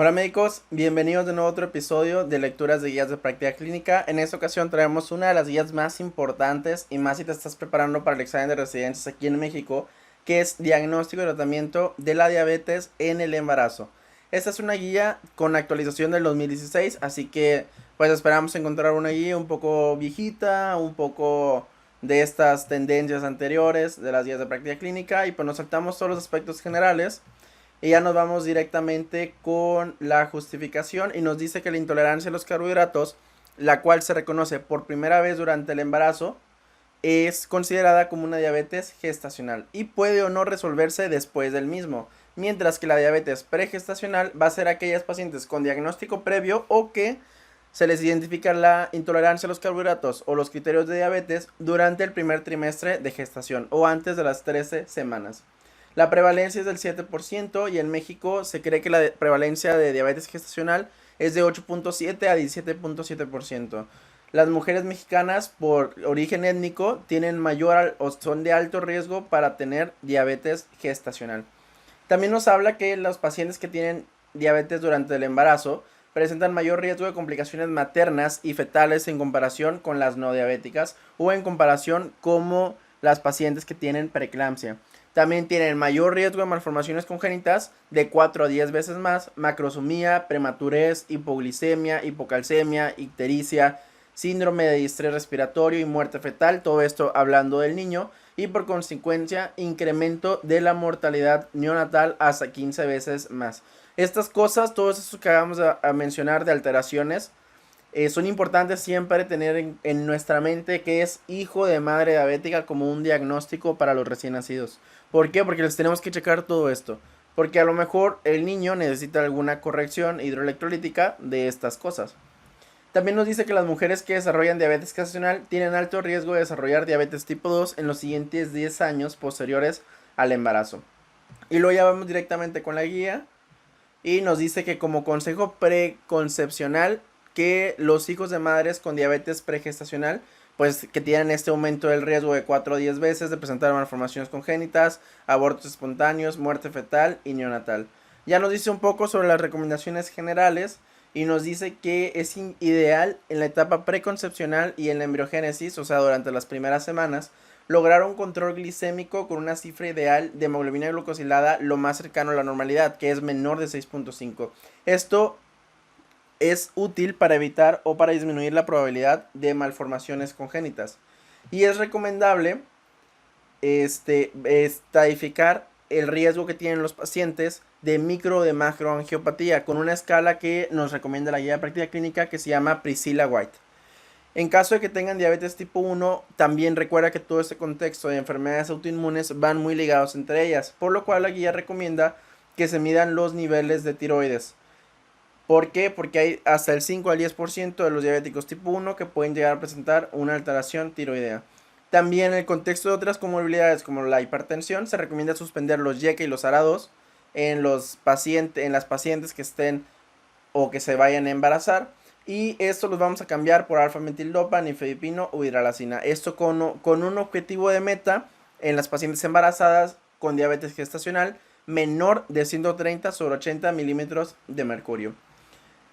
Hola médicos, bienvenidos de nuevo a otro episodio de lecturas de guías de práctica clínica. En esta ocasión traemos una de las guías más importantes y más si te estás preparando para el examen de residencias aquí en México, que es diagnóstico y tratamiento de la diabetes en el embarazo. Esta es una guía con actualización del 2016, así que pues esperamos encontrar una guía un poco viejita, un poco de estas tendencias anteriores de las guías de práctica clínica y pues nos saltamos todos los aspectos generales. Y ya nos vamos directamente con la justificación y nos dice que la intolerancia a los carbohidratos, la cual se reconoce por primera vez durante el embarazo, es considerada como una diabetes gestacional y puede o no resolverse después del mismo, mientras que la diabetes pregestacional va a ser aquellas pacientes con diagnóstico previo o que se les identifica la intolerancia a los carbohidratos o los criterios de diabetes durante el primer trimestre de gestación o antes de las 13 semanas. La prevalencia es del 7% y en México se cree que la prevalencia de diabetes gestacional es de 8.7 a 17.7%. Las mujeres mexicanas por origen étnico tienen mayor o son de alto riesgo para tener diabetes gestacional. También nos habla que los pacientes que tienen diabetes durante el embarazo presentan mayor riesgo de complicaciones maternas y fetales en comparación con las no diabéticas o en comparación como las pacientes que tienen preeclampsia. También tienen mayor riesgo de malformaciones congénitas de 4 a 10 veces más, macrosomía, prematurez, hipoglicemia, hipocalcemia, ictericia, síndrome de distrés respiratorio y muerte fetal, todo esto hablando del niño, y por consecuencia incremento de la mortalidad neonatal hasta 15 veces más. Estas cosas, todos estos que acabamos de mencionar de alteraciones, son importantes siempre tener en nuestra mente que es hijo de madre diabética como un diagnóstico para los recién nacidos. ¿Por qué? Porque les tenemos que checar todo esto. Porque a lo mejor el niño necesita alguna corrección hidroelectrolítica de estas cosas. También nos dice que las mujeres que desarrollan diabetes gestacional tienen alto riesgo de desarrollar diabetes tipo 2 en los siguientes 10 años posteriores al embarazo. Y luego ya vamos directamente con la guía. Y nos dice que como consejo preconcepcional que los hijos de madres con diabetes pregestacional pues que tienen este aumento del riesgo de 4 a 10 veces de presentar malformaciones congénitas, abortos espontáneos, muerte fetal y neonatal. Ya nos dice un poco sobre las recomendaciones generales y nos dice que es ideal en la etapa preconcepcional y en la embriogénesis, o sea, durante las primeras semanas, lograr un control glicémico con una cifra ideal de hemoglobina glucosilada lo más cercano a la normalidad, que es menor de 6.5. Esto es útil para evitar o para disminuir la probabilidad de malformaciones congénitas. Y es recomendable estadificar el riesgo que tienen los pacientes de micro o de macroangiopatía con una escala que nos recomienda la guía de práctica clínica que se llama Priscilla White. En caso de que tengan diabetes tipo 1, también recuerda que todo este contexto de enfermedades autoinmunes van muy ligados entre ellas, por lo cual la guía recomienda que se midan los niveles de tiroides. ¿Por qué? Porque hay hasta el 5 al 10% de los diabéticos tipo 1 que pueden llegar a presentar una alteración tiroidea. También en el contexto de otras comorbilidades como la hipertensión, se recomienda suspender los YECA y los ARA2 en las pacientes que estén o que se vayan a embarazar. Y esto los vamos a cambiar por alfa-metildopa, nifedipino o hidralacina. Esto con un objetivo de meta en las pacientes embarazadas con diabetes gestacional menor de 130 sobre 80 milímetros de mercurio.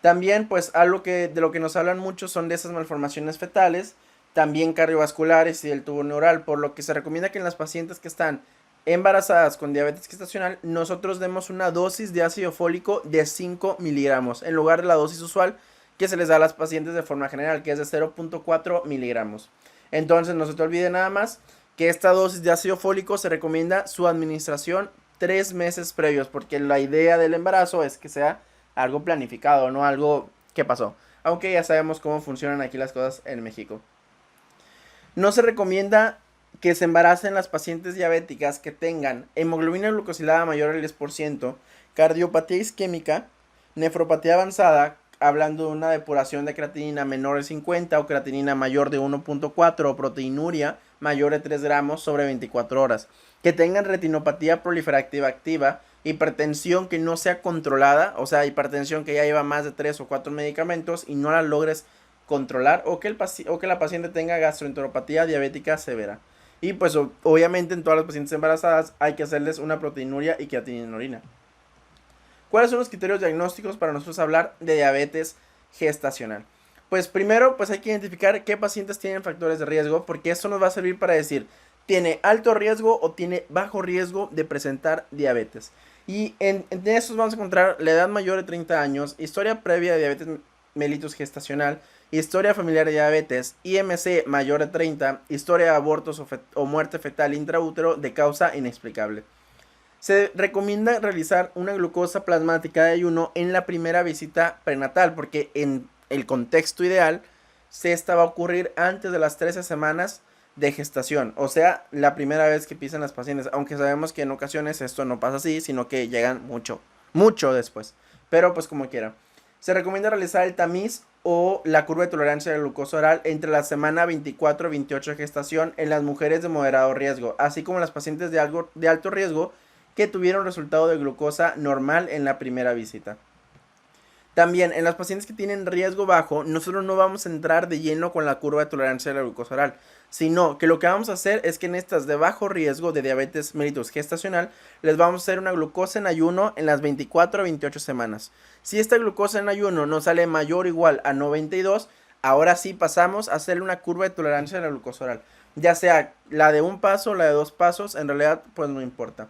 También, pues, algo de lo que nos hablan mucho son de esas malformaciones fetales, también cardiovasculares y del tubo neural, por lo que se recomienda que en las pacientes que están embarazadas con diabetes gestacional, nosotros demos una dosis de ácido fólico de 5 miligramos, en lugar de la dosis usual que se les da a las pacientes de forma general, que es de 0.4 miligramos. Entonces, no se te olvide nada más que esta dosis de ácido fólico se recomienda su administración 3 meses previos, porque la idea del embarazo es que sea algo planificado, no algo que pasó. Aunque ya sabemos cómo funcionan aquí las cosas en México. No se recomienda que se embaracen las pacientes diabéticas que tengan hemoglobina glucosilada mayor al 10%, cardiopatía isquémica, nefropatía avanzada, hablando de una depuración de creatinina menor de 50 o creatinina mayor de 1.4 o proteinuria mayor de 3 gramos sobre 24 horas, que tengan retinopatía proliferativa activa, hipertensión que no sea controlada, o sea, hipertensión que ya lleva más de 3 o 4 medicamentos y no la logres controlar, o que la paciente tenga gastroenteropatía diabética severa. Y pues obviamente en todas las pacientes embarazadas hay que hacerles una proteinuria y creatinina en orina. ¿Cuáles son los criterios diagnósticos para nosotros hablar de diabetes gestacional? Pues primero, pues hay que identificar qué pacientes tienen factores de riesgo, porque esto nos va a servir para decir, ¿tiene alto riesgo o tiene bajo riesgo de presentar diabetes? Y en estos vamos a encontrar la edad mayor de 30 años, historia previa de diabetes mellitus gestacional, historia familiar de diabetes, IMC mayor de 30, historia de abortos o muerte fetal intraútero de causa inexplicable. Se recomienda realizar una glucosa plasmática de ayuno en la primera visita prenatal, porque en el contexto ideal esta va a ocurrir antes de las 13 semanas de gestación, o sea, la primera vez que pisan las pacientes, aunque sabemos que en ocasiones esto no pasa así, sino que llegan mucho después, pero pues como quiera. Se recomienda realizar el tamiz o la curva de tolerancia de glucosa oral entre la semana 24 y 28 de gestación en las mujeres de moderado riesgo, así como las pacientes de alto riesgo que tuvieron resultado de glucosa normal en la primera visita. También en las pacientes que tienen riesgo bajo, nosotros no vamos a entrar de lleno con la curva de tolerancia de la glucosa oral, sino que lo que vamos a hacer es que en estas de bajo riesgo de diabetes mellitus gestacional, les vamos a hacer una glucosa en ayuno en las 24 a 28 semanas. Si esta glucosa en ayuno nos sale mayor o igual a 92, ahora sí pasamos a hacerle una curva de tolerancia de la glucosa oral. Ya sea la de un paso o la de 2 pasos, en realidad pues no importa.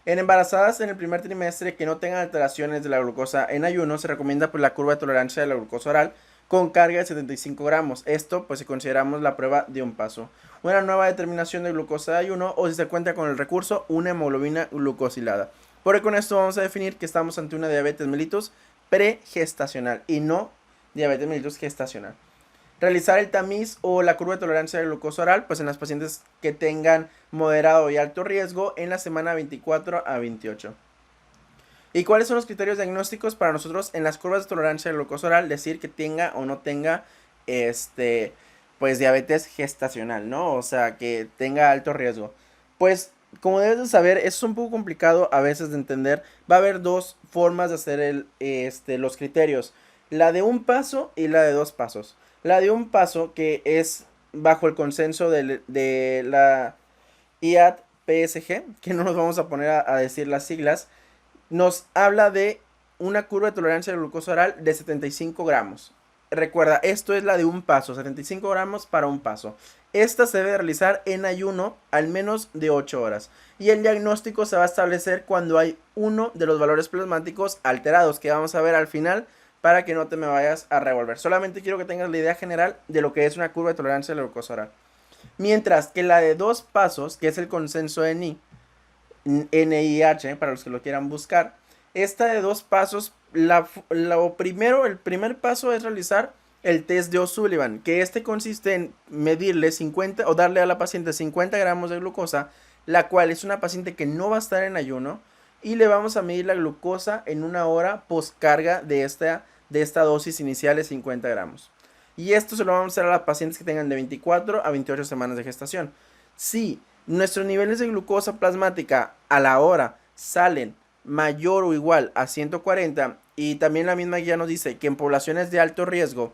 En embarazadas en el primer trimestre que no tengan alteraciones de la glucosa en ayuno, se recomienda pues la curva de tolerancia de la glucosa oral con carga de 75 gramos. Esto pues si consideramos la prueba de un paso. Una nueva determinación de glucosa de ayuno o si se cuenta con el recurso, una hemoglobina glucosilada. Por con esto vamos a definir que estamos ante una diabetes mellitus pregestacional y no diabetes mellitus gestacional. Realizar el tamiz o la curva de tolerancia de glucosa oral, pues en las pacientes que tengan moderado y alto riesgo en la semana 24 a 28. ¿Y cuáles son los criterios diagnósticos para nosotros en las curvas de tolerancia de glucosa oral? Decir que tenga o no tenga, pues diabetes gestacional, ¿no? O sea, que tenga alto riesgo. Pues, como debes de saber, es un poco complicado a veces de entender. Va a haber dos formas de hacer los criterios. La de un paso y la de 2 pasos. La de un paso, que es bajo el consenso de la IAD-PSG, que no nos vamos a poner a decir las siglas, nos habla de una curva de tolerancia de glucosa oral de 75 gramos. Recuerda, esto es la de un paso, 75 gramos para un paso. Esta se debe realizar en ayuno al menos de 8 horas. Y el diagnóstico se va a establecer cuando hay uno de los valores plasmáticos alterados, que vamos a ver al final, para que no te me vayas a revolver. Solamente quiero que tengas la idea general de lo que es una curva de tolerancia de la glucosa oral. Mientras que la de 2 pasos, que es el consenso de NIH, para los que lo quieran buscar, esta de 2 pasos, el primer paso es realizar el test de O'Sullivan, que consiste en medirle 50 o darle a la paciente 50 gramos de glucosa, la cual es una paciente que no va a estar en ayuno, y le vamos a medir la glucosa en una hora postcarga de esta dosis inicial de 50 gramos. Y esto se lo vamos a hacer a las pacientes que tengan de 24 a 28 semanas de gestación. Si nuestros niveles de glucosa plasmática a la hora salen mayor o igual a 140, y también la misma guía nos dice que en poblaciones de alto riesgo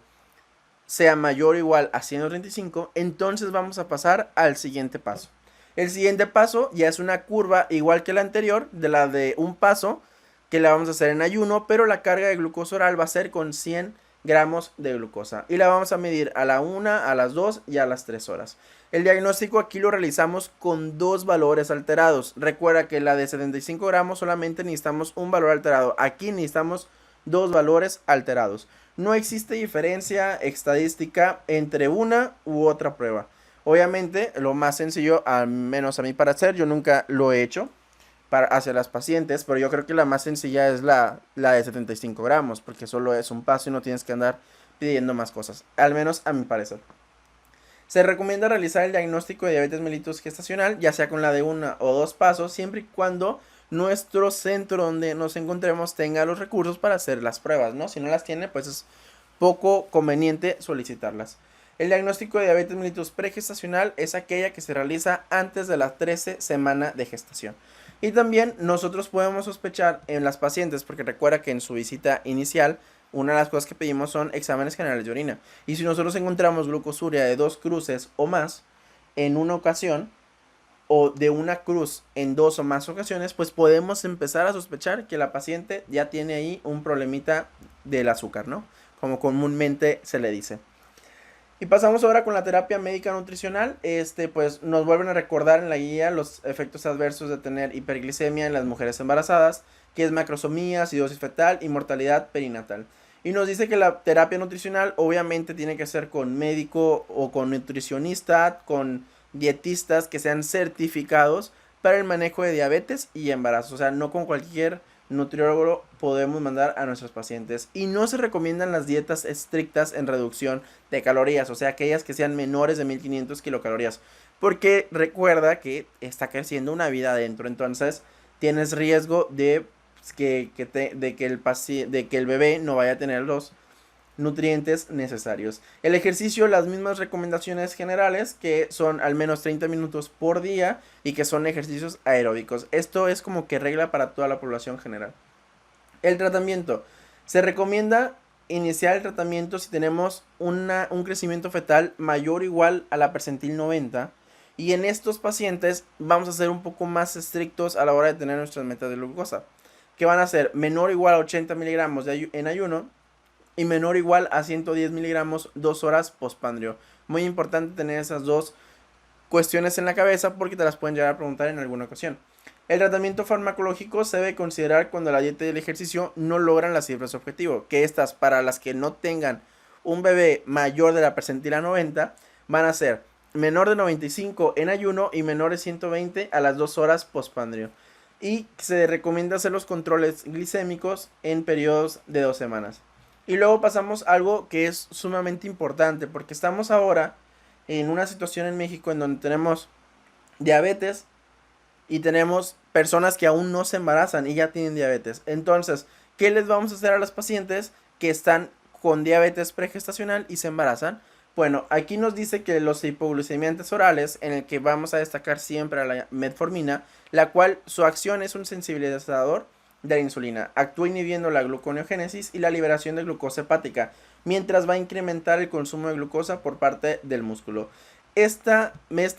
sea mayor o igual a 135, entonces vamos a pasar al siguiente paso. El siguiente paso ya es una curva igual que la anterior, de la de un paso, que la vamos a hacer en ayuno, pero la carga de glucosa oral va a ser con 100 gramos de glucosa. Y la vamos a medir a la 1, a las 2 y a las 3 horas. El diagnóstico aquí lo realizamos con 2 valores alterados. Recuerda que la de 75 gramos solamente necesitamos un valor alterado. Aquí necesitamos 2 valores alterados. No existe diferencia estadística entre una u otra prueba. Obviamente, lo más sencillo, al menos a mí parecer, yo nunca lo he hecho hacia las pacientes, pero yo creo que la más sencilla es la de 75 gramos, porque solo es un paso y no tienes que andar pidiendo más cosas, al menos a mi parecer. Se recomienda realizar el diagnóstico de diabetes mellitus gestacional, ya sea con la de 1 o 2 pasos, siempre y cuando nuestro centro donde nos encontremos tenga los recursos para hacer las pruebas, ¿no? Si no las tiene, pues es poco conveniente solicitarlas. El diagnóstico de diabetes mellitus pregestacional es aquella que se realiza antes de la 13 semana de gestación. Y también nosotros podemos sospechar en las pacientes, porque recuerda que en su visita inicial, una de las cosas que pedimos son exámenes generales de orina. Y si nosotros encontramos glucosuria de 2 cruces o más en una ocasión, o de una cruz en 2 o más ocasiones, pues podemos empezar a sospechar que la paciente ya tiene ahí un problemita del azúcar, ¿no? Como comúnmente se le dice. Y pasamos ahora con la terapia médica nutricional. Pues nos vuelven a recordar en la guía los efectos adversos de tener hiperglicemia en las mujeres embarazadas, que es macrosomía, acidosis fetal y mortalidad perinatal. Y nos dice que la terapia nutricional obviamente tiene que ser con médico o con nutricionista, con dietistas que sean certificados para el manejo de diabetes y embarazo. O sea, no con cualquier nutriólogo podemos mandar a nuestros pacientes. Y no se recomiendan las dietas estrictas en reducción de calorías, o sea, aquellas que sean menores de 1500 kilocalorías. Porque recuerda que está creciendo una vida adentro, entonces tienes riesgo de de que el bebé no vaya a tener los nutrientes necesarios. El ejercicio, las mismas recomendaciones generales, que son al menos 30 minutos por día y que son ejercicios aeróbicos. Esto es como que regla para toda la población general. El tratamiento. Se recomienda iniciar el tratamiento si tenemos un crecimiento fetal mayor o igual a la percentil 90. Y en estos pacientes vamos a ser un poco más estrictos a la hora de tener nuestras metas de glucosa, que van a ser menor o igual a 80 miligramos en ayuno y menor o igual a 110 miligramos 2 horas postpandrio. Muy importante tener esas dos cuestiones en la cabeza porque te las pueden llegar a preguntar en alguna ocasión. El tratamiento farmacológico se debe considerar cuando la dieta y el ejercicio no logran las cifras objetivo, que estas para las que no tengan un bebé mayor de la percentil 90 van a ser menor de 95 en ayuno y menor de 120 a las 2 horas postpandrio. Y se recomienda hacer los controles glicémicos en periodos de 2 semanas. Y luego pasamos a algo que es sumamente importante, porque estamos ahora en una situación en México en donde tenemos diabetes y tenemos personas que aún no se embarazan y ya tienen diabetes. Entonces, ¿qué les vamos a hacer a las pacientes que están con diabetes pregestacional y se embarazan? Bueno, aquí nos dice que los hipoglucemiantes orales, en el que vamos a destacar siempre a la metformina, la cual su acción es un sensibilizador de la insulina, actúa inhibiendo la gluconeogénesis y la liberación de glucosa hepática, mientras va a incrementar el consumo de glucosa por parte del músculo. Este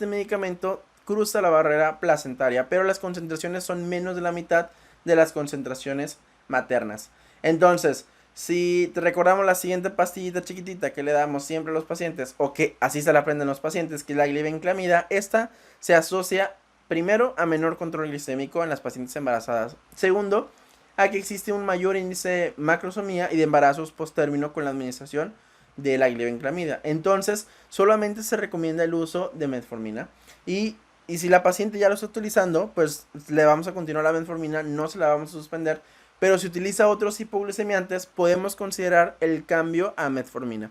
medicamento cruza la barrera placentaria, pero las concentraciones son menos de la mitad de las concentraciones maternas. Entonces, si te recordamos la siguiente pastillita chiquitita que le damos siempre a los pacientes, o que así se la aprenden los pacientes, que es la glibenclamida, esta se asocia primero a menor control glicémico en las pacientes embarazadas. Segundo, a que existe un mayor índice de macrosomía y de embarazos posttérmino con la administración de la glibenclamida. Entonces, solamente se recomienda el uso de metformina. Y si la paciente ya lo está utilizando, pues le vamos a continuar la metformina, no se la vamos a suspender. Pero si utiliza otros hipoglucemiantes, podemos considerar el cambio a metformina.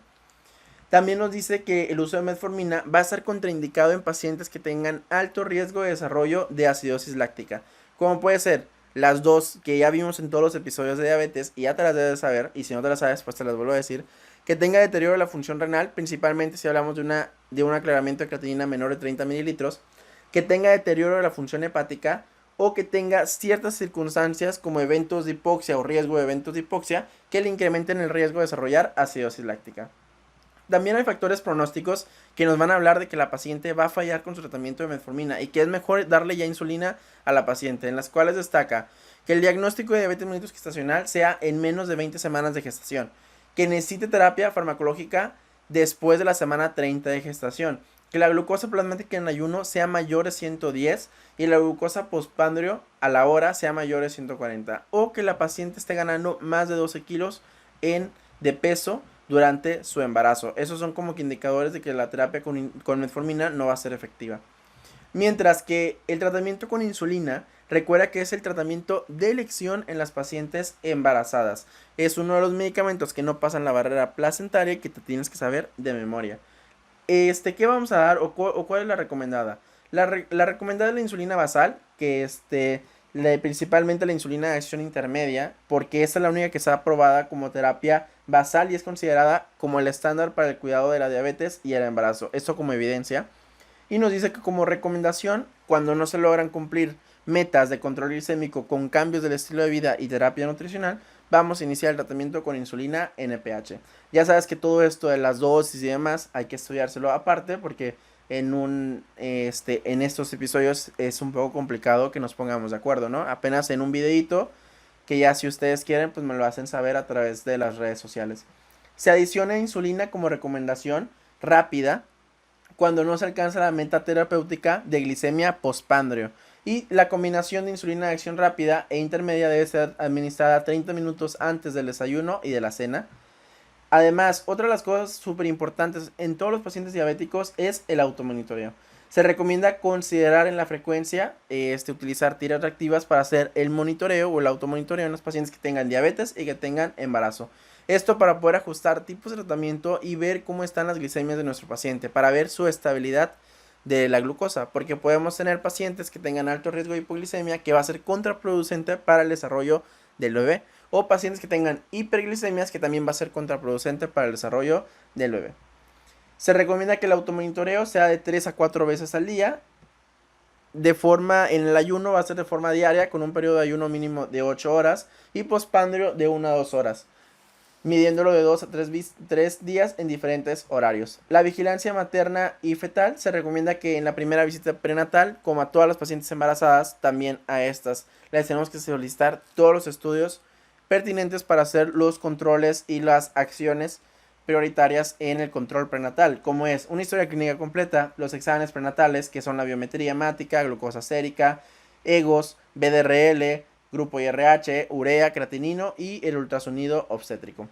También nos dice que el uso de metformina va a ser contraindicado en pacientes que tengan alto riesgo de desarrollo de acidosis láctica, como puede ser las dos que ya vimos en todos los episodios de diabetes y ya te las debes saber, y si no te las sabes pues te las vuelvo a decir, que tenga deterioro de la función renal, principalmente si hablamos de un aclaramiento de creatinina menor de 30 mililitros, que tenga deterioro de la función hepática o que tenga ciertas circunstancias como eventos de hipoxia o riesgo de eventos de hipoxia que le incrementen el riesgo de desarrollar acidosis láctica. También hay factores pronósticos que nos van a hablar de que la paciente va a fallar con su tratamiento de metformina y que es mejor darle ya insulina a la paciente, en las cuales destaca que el diagnóstico de diabetes mellitus gestacional sea en menos de 20 semanas de gestación, que necesite terapia farmacológica después de la semana 30 de gestación, que la glucosa plasmática en ayuno sea mayor de 110 y la glucosa postpandrio a la hora sea mayor de 140, o que la paciente esté ganando más de 12 kilos de peso durante su embarazo. Esos son como que indicadores de que la terapia con metformina no va a ser efectiva. Mientras que el tratamiento con insulina, recuerda que es el tratamiento de elección en las pacientes embarazadas. Es uno de los medicamentos que no pasan la barrera placentaria y que te tienes que saber de memoria. ¿Qué vamos a dar o cuál es la recomendada? La recomendada es la insulina basal, que principalmente la insulina de acción intermedia, porque esta es la única que está aprobada como terapia basal y es considerada como el estándar para el cuidado de la diabetes y el embarazo. Esto como evidencia. Y nos dice que como recomendación, cuando no se logran cumplir metas de control glicémico con cambios del estilo de vida y terapia nutricional, vamos a iniciar el tratamiento con insulina NPH. Ya sabes que todo esto de las dosis y demás hay que estudiárselo aparte porque en estos episodios es un poco complicado que nos pongamos de acuerdo, ¿no? Apenas en un videito que ya si ustedes quieren pues me lo hacen saber a través de las redes sociales. Se adiciona insulina como recomendación rápida cuando no se alcanza la meta terapéutica de glicemia postpandrio. Y la combinación de insulina de acción rápida e intermedia debe ser administrada 30 minutos antes del desayuno y de la cena. Además, otra de las cosas súper importantes en todos los pacientes diabéticos es el automonitoreo. Se recomienda considerar en la frecuencia utilizar tiras reactivas para hacer el monitoreo o el automonitoreo en los pacientes que tengan diabetes y que tengan embarazo. Esto para poder ajustar tipos de tratamiento y ver cómo están las glicemias de nuestro paciente, para ver su estabilidad de la glucosa, porque podemos tener pacientes que tengan alto riesgo de hipoglicemia que va a ser contraproducente para el desarrollo del bebé, o pacientes que tengan hiperglicemias que también va a ser contraproducente para el desarrollo del bebé. Se recomienda que el automonitoreo sea de 3 a 4 veces al día. En el ayuno va a ser de forma diaria con un periodo de ayuno mínimo de 8 horas y postpandrio de 1 a 2 horas, midiéndolo de 2 a 3 días en diferentes horarios. La vigilancia materna y fetal se recomienda que en la primera visita prenatal, como a todas las pacientes embarazadas, también a estas les tenemos que solicitar todos los estudios pertinentes para hacer los controles y las acciones prioritarias en el control prenatal, como es una historia clínica completa, los exámenes prenatales que son la biometría hemática, glucosa sérica, EGOS, BDRL, grupo IRH, urea, creatinino y el ultrasonido obstétrico.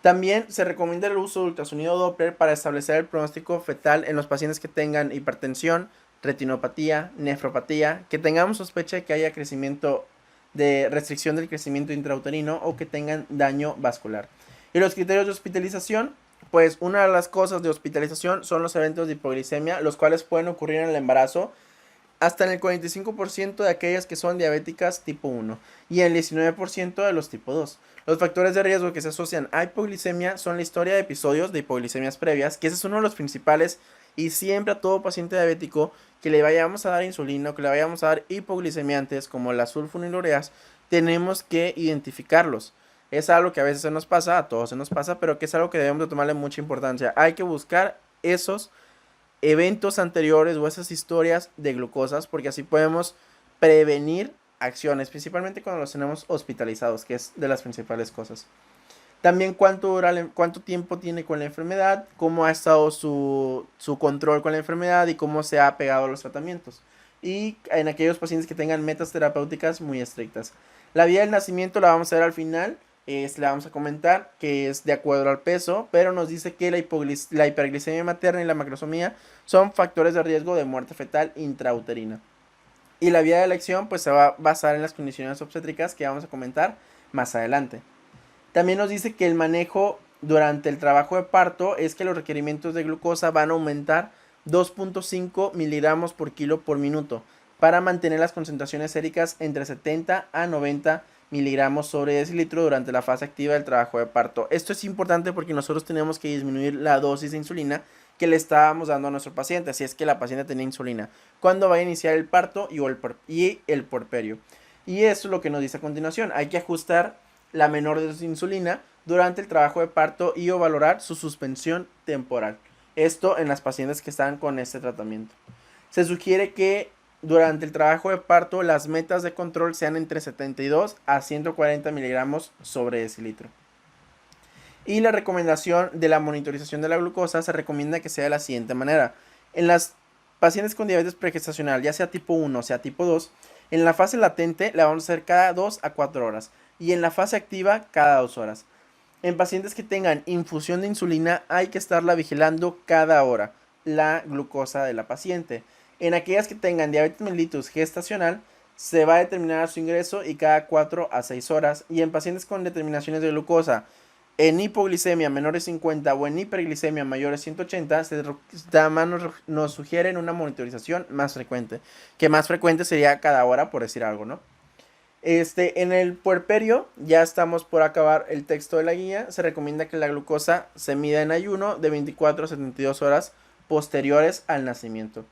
También se recomienda el uso de ultrasonido Doppler para establecer el pronóstico fetal en los pacientes que tengan hipertensión, retinopatía, nefropatía, que tengamos sospecha de que haya restricción del crecimiento intrauterino o que tengan daño vascular. Y los criterios de hospitalización, pues una de las cosas de hospitalización son los eventos de hipoglicemia, los cuales pueden ocurrir en el embarazo hasta en el 45% de aquellas que son diabéticas tipo 1 y el 19% de los tipo 2. Los factores de riesgo que se asocian a hipoglicemia son la historia de episodios de hipoglicemias previas, que ese es uno de los principales, y siempre a todo paciente diabético que le vayamos a dar insulina o que le vayamos a dar hipoglicemiantes como las sulfonilureas, tenemos que identificarlos. Es algo que a veces se nos pasa, a todos se nos pasa, pero que es algo que debemos de tomarle mucha importancia. Hay que buscar esos eventos anteriores o esas historias de glucosas, porque así podemos prevenir acciones, principalmente cuando los tenemos hospitalizados, que es de las principales cosas. También cuánto tiempo tiene con la enfermedad, cómo ha estado su control con la enfermedad y cómo se ha pegado a los tratamientos. Y en aquellos pacientes que tengan metas terapéuticas muy estrictas. La vía del nacimiento la vamos a ver al final. Le vamos a comentar que es de acuerdo al peso, pero nos dice que la hiperglicemia materna y la macrosomía son factores de riesgo de muerte fetal intrauterina. Y la vía de elección pues se va a basar en las condiciones obstétricas que vamos a comentar más adelante. También nos dice que el manejo durante el trabajo de parto es que los requerimientos de glucosa van a aumentar 2.5 miligramos por kilo por minuto para mantener las concentraciones séricas entre 70 a 90 miligramos sobre decilitro durante la fase activa del trabajo de parto. Esto es importante porque nosotros tenemos que disminuir la dosis de insulina que le estábamos dando a nuestro paciente, si es que la paciente tenía insulina, cuando va a iniciar el parto y el puerperio. Y eso es lo que nos dice a continuación. Hay que ajustar la menor dosis de insulina durante el trabajo de parto y o valorar su suspensión temporal. Esto en las pacientes que están con este tratamiento. Se sugiere que durante el trabajo de parto las metas de control sean entre 72 a 140 miligramos sobre decilitro. Y la recomendación de la monitorización de la glucosa se recomienda que sea de la siguiente manera. En las pacientes con diabetes pregestacional, ya sea tipo 1 o sea tipo 2, en la fase latente la vamos a hacer cada 2 a 4 horas y en la fase activa cada 2 horas. En pacientes que tengan infusión de insulina hay que estarla vigilando cada hora, la glucosa de la paciente. En aquellas que tengan diabetes mellitus gestacional se va a determinar su ingreso y cada 4 a 6 horas. Y en pacientes con determinaciones de glucosa en hipoglicemia menores 50 o en hiperglicemia mayores 180, nos sugieren una monitorización más frecuente. Que más frecuente sería cada hora, por decir algo, ¿no? En el puerperio, ya estamos por acabar el texto de la guía, se recomienda que la glucosa se mida en ayuno de 24 a 72 horas posteriores al nacimiento.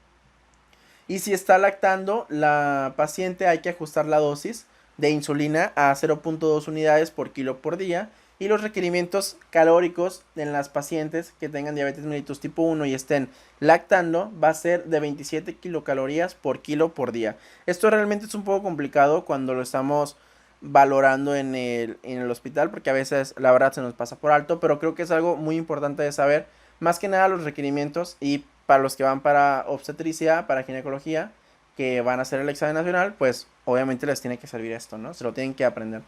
Y si está lactando, la paciente hay que ajustar la dosis de insulina a 0.2 unidades por kilo por día Y los requerimientos calóricos en las pacientes que tengan diabetes mellitus tipo 1 y estén lactando va a ser de 27 kilocalorías por kilo por día. Esto realmente es un poco complicado cuando lo estamos valorando en el hospital, porque a veces la verdad se nos pasa por alto, pero creo que es algo muy importante de saber, más que nada los requerimientos, y para los que van para obstetricia, para ginecología, que van a hacer el examen nacional, pues obviamente les tiene que servir esto, ¿no? Se lo tienen que aprender.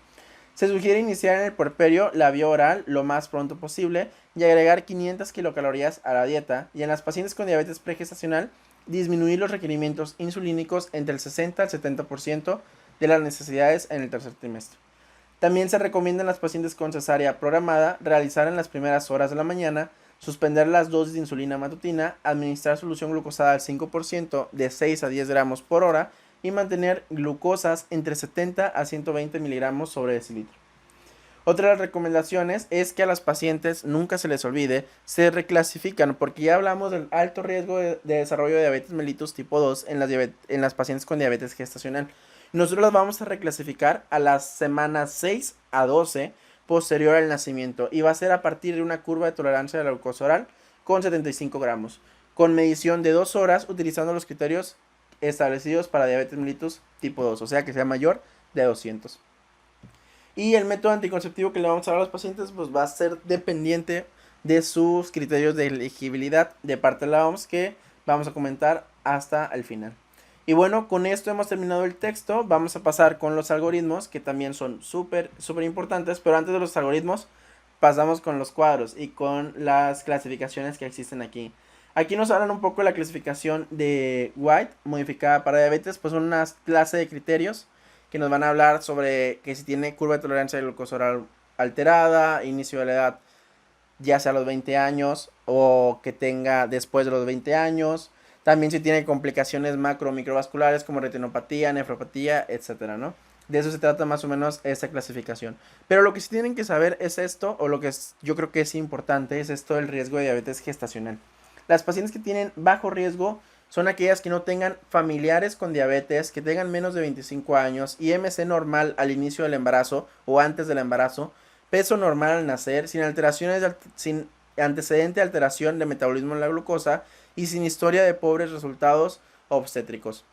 Se sugiere iniciar en el puerperio la vía oral lo más pronto posible y agregar 500 kilocalorías a la dieta, y en las pacientes con diabetes pregestacional disminuir los requerimientos insulínicos entre el 60 al 70% de las necesidades en el tercer trimestre. También se recomienda en las pacientes con cesárea programada realizar en las primeras horas de la mañana, suspender las dosis de insulina matutina, administrar solución glucosada al 5% de 6 a 10 gramos por hora y mantener glucosas entre 70 a 120 miligramos sobre decilitro. Otra de las recomendaciones es que a las pacientes nunca se les olvide, se reclasifican, porque ya hablamos del alto riesgo de desarrollo de diabetes mellitus tipo 2 en las pacientes con diabetes gestacional. Nosotros las vamos a reclasificar a las semanas 6 a 12 posterior al nacimiento, y va a ser a partir de una curva de tolerancia de la glucosa oral con 75 gramos, con medición de 2 horas utilizando los criterios establecidos para diabetes mellitus tipo 2, o sea que sea mayor de 200. Y el método anticonceptivo que le vamos a dar a los pacientes pues va a ser dependiente de sus criterios de elegibilidad de parte de la OMS, que vamos a comentar hasta el final. Y bueno, con esto hemos terminado el texto. Vamos a pasar con los algoritmos, que también son súper importantes, pero antes de los algoritmos pasamos con los cuadros y con las clasificaciones que existen aquí. Aquí nos hablan un poco de la clasificación de White modificada para diabetes, pues son una clase de criterios que nos van a hablar sobre que si tiene curva de tolerancia de glucosa oral alterada, inicio de la edad ya sea a los 20 años o que tenga después de los 20 años, también si tiene complicaciones macro o microvasculares como retinopatía, nefropatía, etcétera, ¿no? De eso se trata más o menos esta clasificación. Pero lo que sí tienen que saber es esto, o lo que yo creo que es importante, es esto del riesgo de diabetes gestacional. Las pacientes que tienen bajo riesgo son aquellas que no tengan familiares con diabetes, que tengan menos de 25 años, IMC normal al inicio del embarazo o antes del embarazo, peso normal al nacer, sin sin antecedente de alteración de metabolismo en la glucosa y sin historia de pobres resultados obstétricos.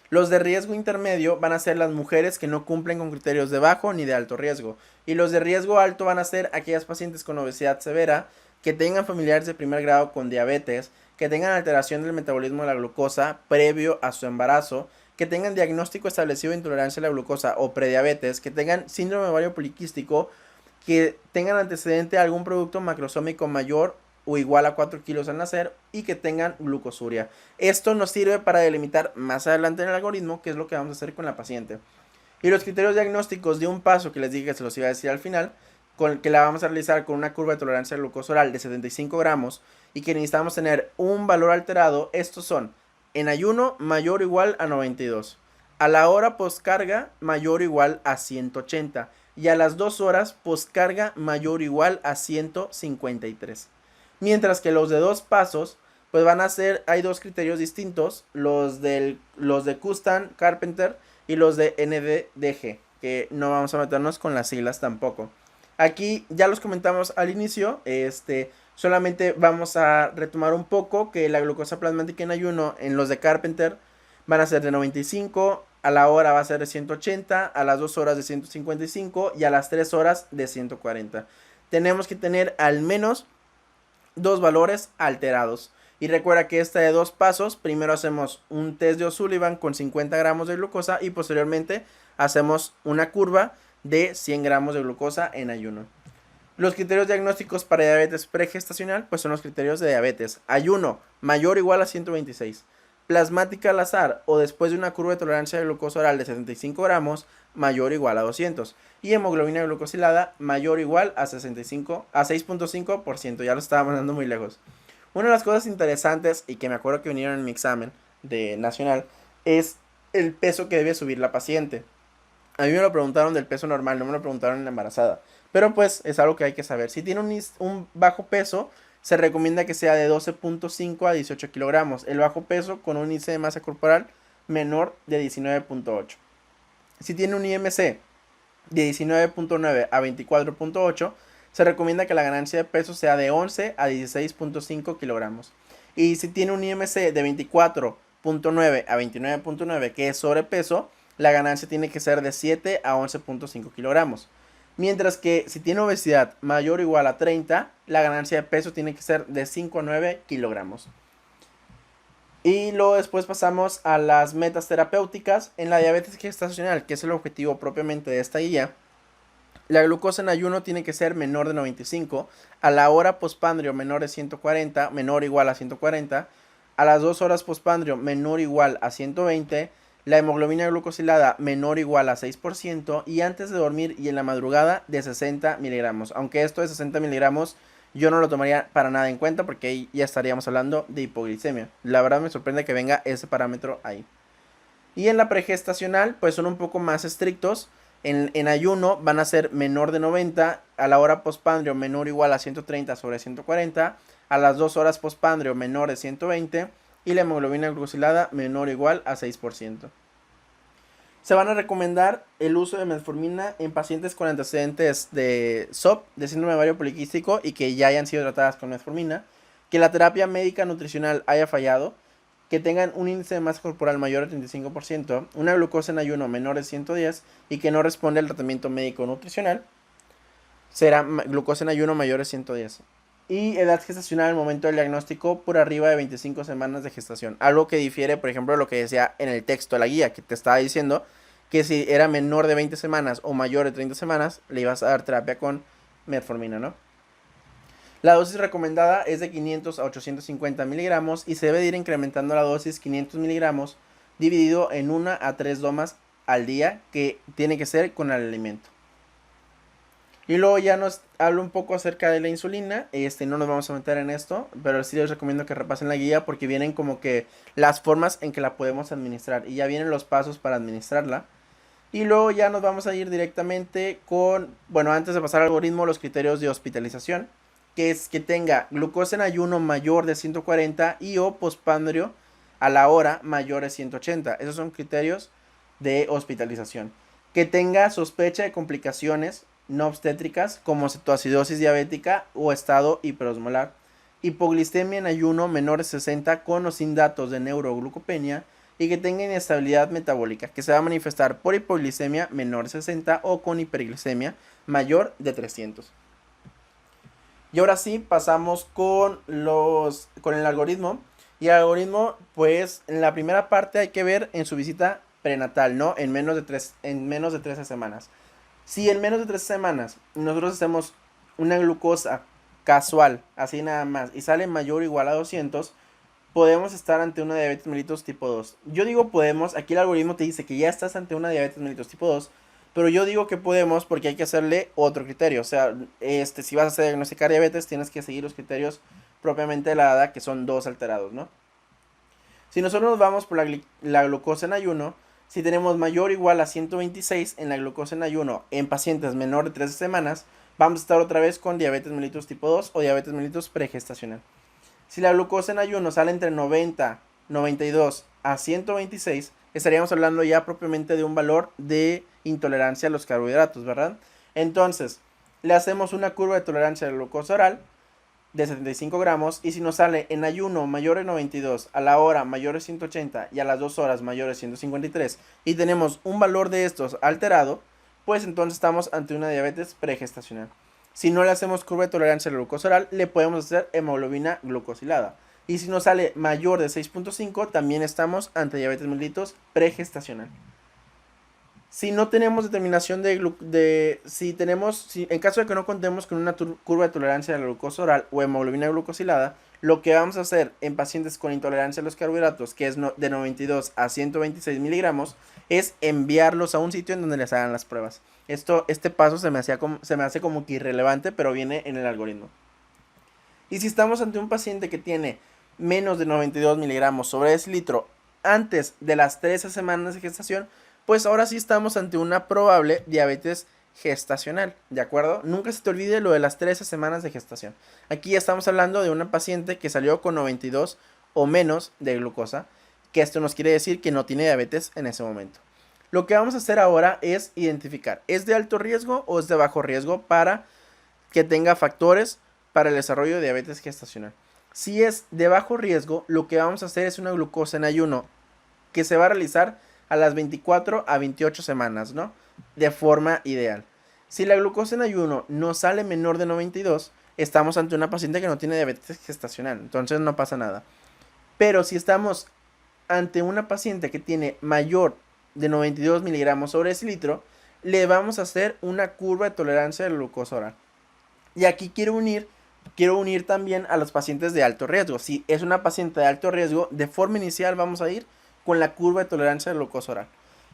Los de riesgo intermedio van a ser las mujeres que no cumplen con criterios de bajo ni de alto riesgo. Y los de riesgo alto van a ser aquellas pacientes con obesidad severa, que tengan familiares de primer grado con diabetes, que tengan alteración del metabolismo de la glucosa previo a su embarazo, que tengan diagnóstico establecido de intolerancia a la glucosa o prediabetes, que tengan síndrome ovario poliquístico, que tengan antecedente a algún producto macrosómico mayor o igual a 4 kilos al nacer y que tengan glucosuria. Esto nos sirve para delimitar más adelante en el algoritmo qué es lo que vamos a hacer con la paciente. Y los criterios diagnósticos de un paso que les dije que se los iba a decir al final, con que la vamos a realizar con una curva de tolerancia a glucosa oral de 75 gramos y que necesitamos tener un valor alterado, estos son: en ayuno mayor o igual a 92, a la hora postcarga mayor o igual a 180 y a las 2 horas postcarga mayor o igual a 153. Mientras que los de 2 pasos pues van a ser, hay dos criterios distintos, los de Custan Carpenter y los de NDDG, que no vamos a meternos con las siglas tampoco. Aquí ya los comentamos al inicio, solamente vamos a retomar un poco que la glucosa plasmática en ayuno en los de Carpenter van a ser de 95, a la hora va a ser de 180, a las 2 horas de 155 y a las 3 horas de 140. Tenemos que tener al menos dos valores alterados. Y recuerda que esta de 2 pasos, primero hacemos un test de O'Sullivan con 50 gramos de glucosa y posteriormente hacemos una curva de 100 gramos de glucosa en ayuno. Los criterios diagnósticos para diabetes pregestacional pues son los criterios de diabetes: ayuno mayor o igual a 126, plasmática al azar o después de una curva de tolerancia de glucosa oral de 75 gramos mayor o igual a 200, y hemoglobina glucosilada mayor o igual a 6.5%. Ya lo estaba mandando muy lejos. Una de las cosas interesantes y que me acuerdo que vinieron en mi examen de nacional es el peso que debe subir la paciente. A mí me lo preguntaron del peso normal, no me lo preguntaron en la embarazada. Pero pues es algo que hay que saber. Si tiene un bajo peso, se recomienda que sea de 12.5 a 18 kilogramos. El bajo peso con un índice de masa corporal menor de 19.8. Si tiene un IMC de 19.9 a 24.8, se recomienda que la ganancia de peso sea de 11 a 16.5 kilogramos. Y si tiene un IMC de 24.9 a 29.9, que es sobrepeso, la ganancia tiene que ser de 7 a 11.5 kilogramos. Mientras que si tiene obesidad mayor o igual a 30, la ganancia de peso tiene que ser de 5 a 9 kilogramos. Y luego después pasamos a las metas terapéuticas. En la diabetes gestacional, que es el objetivo propiamente de esta guía, la glucosa en ayuno tiene que ser menor de 95, a la hora postpandrio menor de 140, menor o igual a 140, a las 2 horas postpandrio menor o igual a 120, la hemoglobina glucosilada menor o igual a 6% y antes de dormir y en la madrugada de 60 miligramos. Aunque esto de 60 miligramos yo no lo tomaría para nada en cuenta porque ahí ya estaríamos hablando de hipoglicemia. La verdad me sorprende que venga ese parámetro ahí. Y en la pregestacional pues son un poco más estrictos. En ayuno van a ser menor de 90, a la hora postpandrio menor o igual a 130 sobre 140, a las 2 horas postpandrio menor de 120 y la hemoglobina glucosilada menor o igual a 6%. Se van a recomendar el uso de metformina en pacientes con antecedentes de SOP, de síndrome ovario poliquístico, y que ya hayan sido tratadas con metformina, que la terapia médica nutricional haya fallado, que tengan un índice de masa corporal mayor al 35%, una glucosa en ayuno menor de 110 y que no responde al tratamiento médico nutricional, será glucosa en ayuno mayor de 110. Y edad gestacional al momento del diagnóstico por arriba de 25 semanas de gestación. Algo que difiere, por ejemplo, de lo que decía en el texto de la guía, que te estaba diciendo que si era menor de 20 semanas o mayor de 30 semanas, le ibas a dar terapia con metformina, ¿no? La dosis recomendada es de 500 a 850 miligramos y se debe de ir incrementando la dosis 500 miligramos dividido en 1 a 3 domas al día, que tiene que ser con el alimento. Y luego ya nos habla un poco acerca de la insulina. No nos vamos a meter en esto, pero sí les recomiendo que repasen la guía porque vienen como que las formas en que la podemos administrar y ya vienen los pasos para administrarla. Y luego ya nos vamos a ir directamente con, bueno, antes de pasar al algoritmo, los criterios de hospitalización, que es que tenga glucosa en ayuno mayor de 140 y o postpandrio a la hora mayor de 180. Esos son criterios de hospitalización. Que tenga sospecha de complicaciones no obstétricas como cetoacidosis diabética o estado hiperosmolar, hipoglicemia en ayuno menor de 60 con o sin datos de neuroglucopenia y que tenga inestabilidad metabólica, que se va a manifestar por hipoglicemia menor de 60 o con hiperglicemia mayor de 300. Y ahora sí, pasamos con el algoritmo. Y el algoritmo, pues, en la primera parte hay que ver en su visita prenatal, ¿no? En menos de 13 semanas. Si en menos de 13 semanas nosotros hacemos una glucosa casual, así nada más, y sale mayor o igual a 200, podemos estar ante una diabetes mellitus tipo 2. Yo digo podemos, aquí el algoritmo te dice que ya estás ante una diabetes mellitus tipo 2, pero yo digo que podemos porque hay que hacerle otro criterio. O sea, si vas a diagnosticar diabetes, tienes que seguir los criterios propiamente de la edad, que son dos alterados, ¿no? Si nosotros nos vamos por la glucosa en ayuno, si tenemos mayor o igual a 126 en la glucosa en ayuno en pacientes menor de 13 semanas, vamos a estar otra vez con diabetes mellitus tipo 2 o diabetes mellitus pregestacional. Si la glucosa en ayuno sale entre 90, 92 a 126, estaríamos hablando ya propiamente de un valor de intolerancia a los carbohidratos, ¿verdad? Entonces, le hacemos una curva de tolerancia a la glucosa oral de 75 gramos y si nos sale en ayuno mayor de 92, a la hora mayor de 180 y a las 2 horas mayor de 153 y tenemos un valor de estos alterado, pues entonces estamos ante una diabetes pregestacional. Si no le hacemos curva de tolerancia a la glucosa oral, le podemos hacer hemoglobina glucosilada. Y si nos sale mayor de 6.5, también estamos ante diabetes mellitus pregestacional. Si no tenemos determinación en caso de que no contemos con una curva de tolerancia a la glucosa oral o hemoglobina glucosilada, lo que vamos a hacer en pacientes con intolerancia a los carbohidratos, que es de 92 a 126 miligramos, es enviarlos a un sitio en donde les hagan las pruebas. Este paso se me hace como que irrelevante, pero viene en el algoritmo. Y si estamos ante un paciente que tiene menos de 92 miligramos sobre decilitro antes de las 13 semanas de gestación, pues ahora sí estamos ante una probable diabetes gestacional, ¿de acuerdo? Nunca se te olvide lo de las 13 semanas de gestación. Aquí ya estamos hablando de una paciente que salió con 92 o menos de glucosa, que esto nos quiere decir que no tiene diabetes en ese momento. Lo que vamos a hacer ahora es identificar, ¿es de alto riesgo o es de bajo riesgo para que tenga factores para el desarrollo de diabetes gestacional? Si es de bajo riesgo, lo que vamos a hacer es una glucosa en ayuno que se va a realizar a las 24 a 28 semanas, ¿no? De forma ideal. Si la glucosa en ayuno no sale menor de 92, estamos ante una paciente que no tiene diabetes gestacional, entonces no pasa nada. Pero si estamos ante una paciente que tiene mayor de 92 miligramos sobre decilitro, le vamos a hacer una curva de tolerancia de glucosa oral. Y aquí quiero unir también a los pacientes de alto riesgo. Si es una paciente de alto riesgo, de forma inicial vamos a ir con la curva de tolerancia de glucosa oral.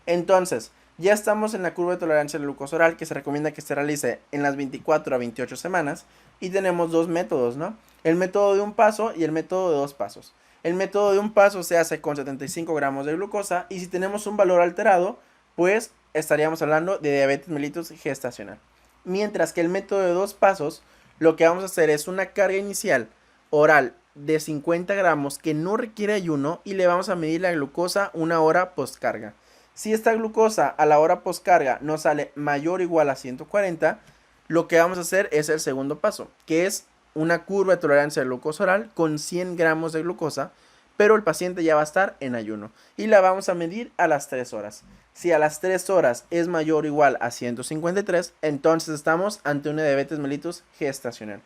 Entonces, ya estamos en la curva de tolerancia de glucosa oral, que se recomienda que se realice en las 24 a 28 semanas. Y tenemos dos métodos, ¿no? El método de un paso y el método de dos pasos. El método de un paso se hace con 75 gramos de glucosa, y si tenemos un valor alterado, pues estaríamos hablando de diabetes mellitus gestacional. Mientras que el método de dos pasos, lo que vamos a hacer es una carga inicial oral de 50 gramos que no requiere ayuno, y le vamos a medir la glucosa una hora postcarga. Si esta glucosa a la hora postcarga no sale mayor o igual a 140, lo que vamos a hacer es el segundo paso, que es una curva de tolerancia de glucosa oral con 100 gramos de glucosa, pero el paciente ya va a estar en ayuno, y la vamos a medir a las 3 horas. Si a las 3 horas es mayor o igual a 153, entonces estamos ante una diabetes mellitus gestacional.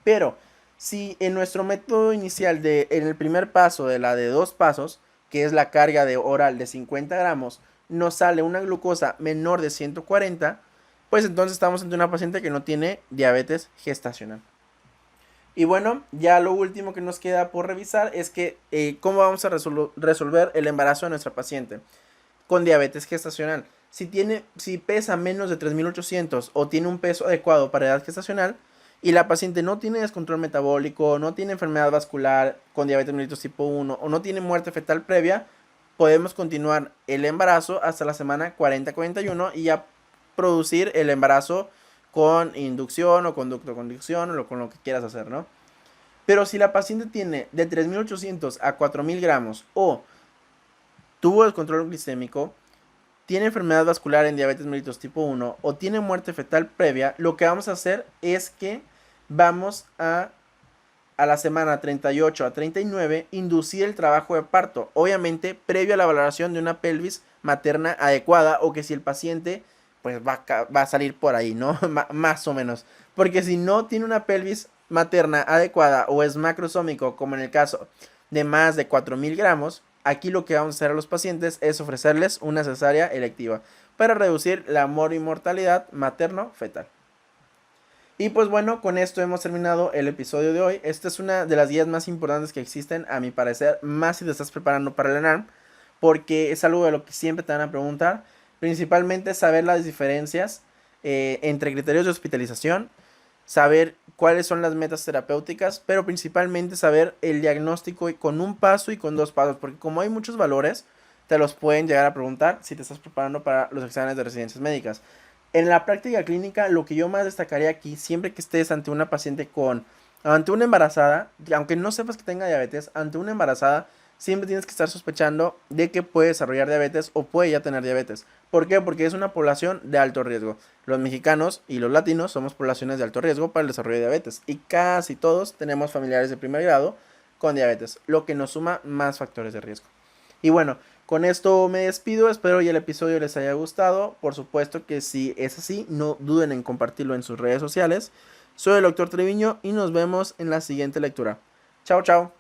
Pero si en nuestro método inicial en el primer paso de la de dos pasos, que es la carga de oral de 50 gramos, nos sale una glucosa menor de 140, pues entonces estamos ante una paciente que no tiene diabetes gestacional. Y bueno, ya lo último que nos queda por revisar es que cómo vamos a resolver el embarazo de nuestra paciente con diabetes gestacional. Si pesa menos de 3.800 o tiene un peso adecuado para edad gestacional, y la paciente no tiene descontrol metabólico, no tiene enfermedad vascular con diabetes mellitus tipo 1 o no tiene muerte fetal previa, podemos continuar el embarazo hasta la semana 40-41 y ya producir el embarazo con inducción o conducto-conducción o con lo que quieras hacer, ¿no? Pero si la paciente tiene de 3.800 a 4.000 gramos o tuvo descontrol glicémico, tiene enfermedad vascular en diabetes mellitus tipo 1 o tiene muerte fetal previa, lo que vamos a hacer es que vamos a la semana 38 a 39 inducir el trabajo de parto, obviamente previo a la valoración de una pelvis materna adecuada, o que si el paciente pues va a salir por ahí, ¿no? Más o menos, porque si no tiene una pelvis materna adecuada o es macrosómico, como en el caso de más de 4.000 gramos, aquí lo que vamos a hacer a los pacientes es ofrecerles una cesárea electiva para reducir la mortalidad materno-fetal. Y pues bueno, con esto hemos terminado el episodio de hoy. Esta es una de las guías más importantes que existen, a mi parecer, más si te estás preparando para el ENARM, porque es algo de lo que siempre te van a preguntar. Principalmente saber las diferencias entre criterios de hospitalización, saber cuáles son las metas terapéuticas, pero principalmente saber el diagnóstico con un paso y con dos pasos, porque como hay muchos valores, te los pueden llegar a preguntar si te estás preparando para los exámenes de residencias médicas. En la práctica clínica, lo que yo más destacaría aquí, siempre que estés ante una paciente ante una embarazada, aunque no sepas que tenga diabetes, ante una embarazada, siempre tienes que estar sospechando de que puede desarrollar diabetes o puede ya tener diabetes. ¿Por qué? Porque es una población de alto riesgo. Los mexicanos y los latinos somos poblaciones de alto riesgo para el desarrollo de diabetes, y casi todos tenemos familiares de primer grado con diabetes, lo que nos suma más factores de riesgo. Y bueno, con esto me despido, espero y el episodio les haya gustado. Por supuesto que si es así, no duden en compartirlo en sus redes sociales. Soy el Dr. Treviño y nos vemos en la siguiente lectura. Chao, chao.